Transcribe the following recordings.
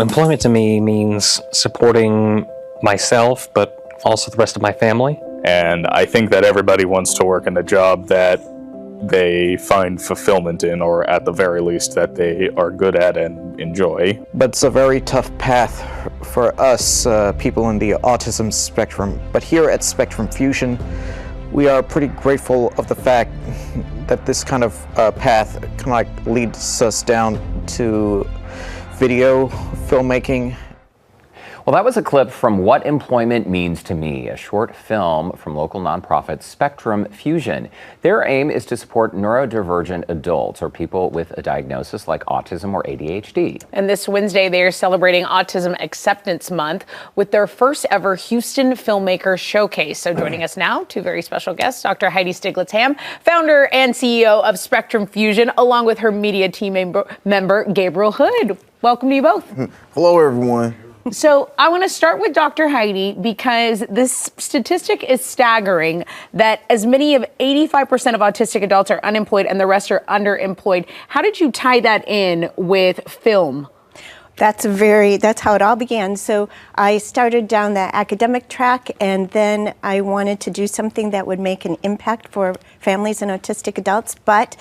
Employment to me means supporting myself, but also the rest of my family. And I think that everybody wants to work in a job that they find fulfillment in, or at the very least that they are good at and enjoy. But it's a very tough path for us people in the autism spectrum. But here at Spectrum Fusion, we are pretty grateful of the fact that this kind of path kind of like leads us down to video filmmaking. Well, that was a clip from What Employment Means to Me, a short film from local nonprofit Spectrum Fusion. Their aim is to support neurodivergent adults or people with a diagnosis like autism or ADHD. And this Wednesday, they are celebrating Autism Acceptance Month with their first ever Houston Filmmaker Showcase. So joining us now, two very special guests, Dr. Heidi Stiglitz-Ham, founder and CEO of Spectrum Fusion, along with her media team member, Gabriel Hood. Welcome to you both. Hello, everyone. So I want to start with Dr. Heidi because this statistic is staggering that as many of 85% of autistic adults are unemployed and the rest are underemployed. How did you tie that in with film? That's how it all began. So I started down the academic track, and then I wanted to do something that would make an impact for families and autistic adults, but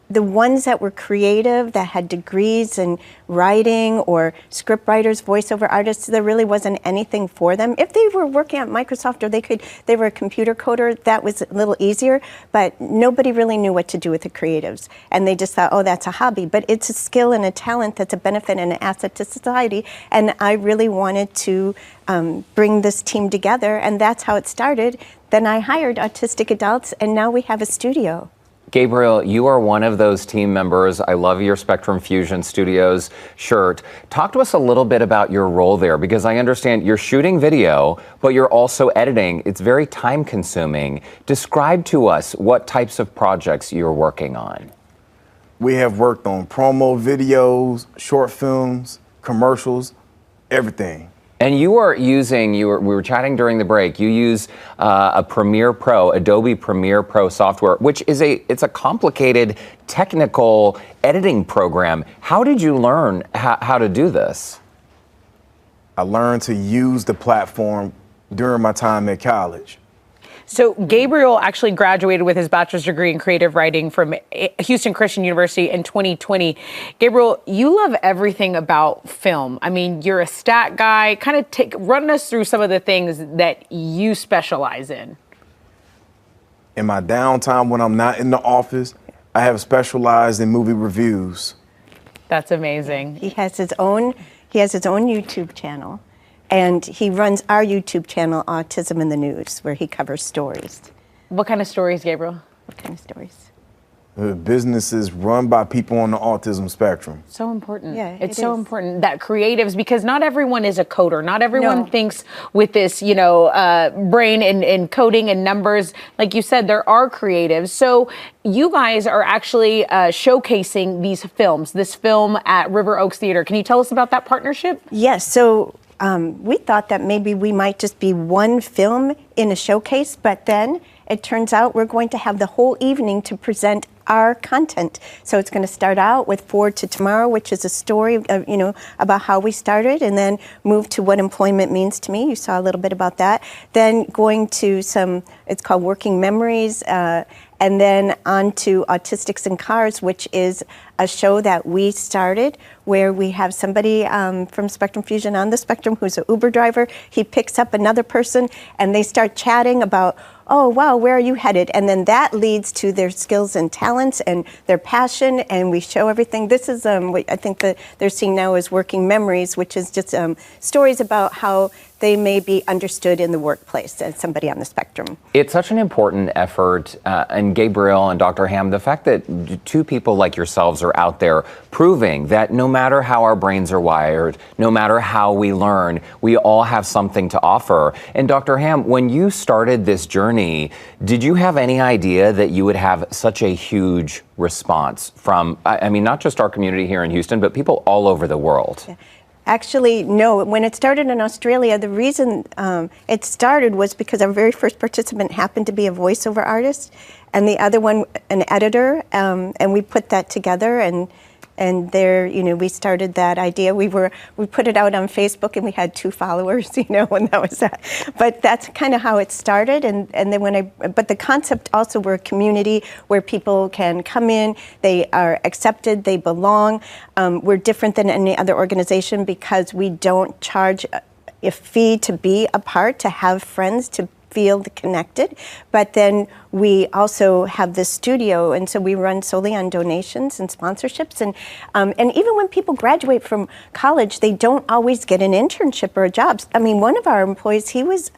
the ones that were creative, that had degrees in writing or script writers, voiceover artists, there really wasn't anything for them. If they were working at Microsoft or they were a computer coder, that was a little easier, but nobody really knew what to do with the creatives. And they just thought, oh, that's a hobby. But it's a skill and a talent that's a benefit and an asset to society. And I really wanted to bring this team together, and that's how it started. Then I hired autistic adults, and now we have a studio. Gabriel, you are one of those team members. I love your Spectrum Fusion Studios shirt. Talk to us a little bit about your role there, because I understand you're shooting video, but you're also editing. It's very time consuming. Describe to us what types of projects you're working on. We have worked on promo videos, short films, commercials, everything. And you are using, we were chatting during the break, you use a Premiere Pro, Adobe Premiere Pro software, which is it's a complicated technical editing program. How did you learn how to do this? I learned to use the platform during my time at college. So Gabriel actually graduated with his bachelor's degree in creative writing from Houston Christian University in 2020. Gabriel, you love everything about film. I mean, you're a stat guy. Kind of run us through some of the things that you specialize in. In my downtime when I'm not in the office, I have specialized in movie reviews. That's amazing. He has his own YouTube channel. And he runs our YouTube channel, Autism in the News, where he covers stories. What kind of stories, Gabriel? What kind of stories? Businesses run by people on the autism spectrum. So important. Yeah, it's so important that creatives, because not everyone is a coder. Not everyone No. thinks with this, brain and coding and numbers. Like you said, there are creatives. So you guys are actually showcasing these films, this film at River Oaks Theater. Can you tell us about that partnership? Yes, so we thought that maybe we might just be one film in a showcase, but then it turns out we're going to have the whole evening to present our content. So it's going to start out with Forward to Tomorrow, which is a story of, about how we started, and then move to What Employment Means to Me. You saw a little bit about that. Then going to it's called Working Memories, and then on to Autistics in Cars, which is a show that we started where we have somebody from Spectrum Fusion on the spectrum who's an Uber driver. He picks up another person and they start chatting about, oh, wow, where are you headed? And then that leads to their skills and talents and their passion, and we show everything. This is, what I think that they're seeing now is Working Memories, which is just stories about how they may be understood in the workplace as somebody on the spectrum. It's such an important effort, and Gabriel and Dr. Ham, the fact that two people like yourselves are out there proving that no matter how our brains are wired, no matter how we learn, we all have something to offer. And Dr. Ham, when you started this journey, did you have any idea that you would have such a huge response from, I mean, not just our community here in Houston, but people all over the world? Yeah. Actually, no. When it started in Australia, the reason it started was because our very first participant happened to be a voiceover artist, and the other one an editor, and we put that together, and And there, we started that idea. We put it out on Facebook, and we had 2 followers, and that was that. But that's kind of how it started. And then but the concept also, we're a community where people can come in, they are accepted, they belong. We're different than any other organization because we don't charge a fee to be a part, to have friends, to feel connected. But then we also have this studio, and so we run solely on donations and sponsorships. And even when people graduate from college, they don't always get an internship or a job. I mean, one of our employees, he was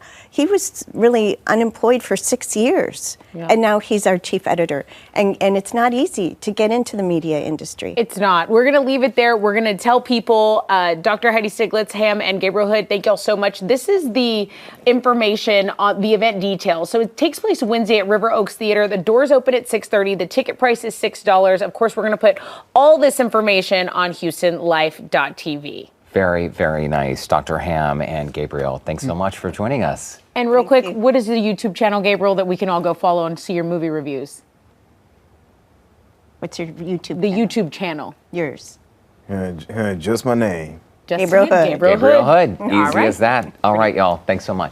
really unemployed for 6 years, and now he's our chief editor. And it's not easy to get into the media industry. It's not. We're going to leave it there. We're going to tell people, Dr. Heidi Stiglitz-Ham and Gabriel Hood, thank y'all so much. This is the information on the event details. So it takes place Wednesday at River Oaks Theater. The doors open at 6:30. The ticket price is $6. Of course, we're going to put all this information on HoustonLife.tv. Very, very nice. Dr. Ham and Gabriel, thanks so much for joining us. And real quick, what is the YouTube channel, Gabriel, that we can all go follow and see your movie reviews? What's your YouTube? The YouTube channel. Yours. Just my name. Just Gabriel Hood. Gabriel Gabriel Hood. All Easy right. as that. All right, y'all. Thanks so much.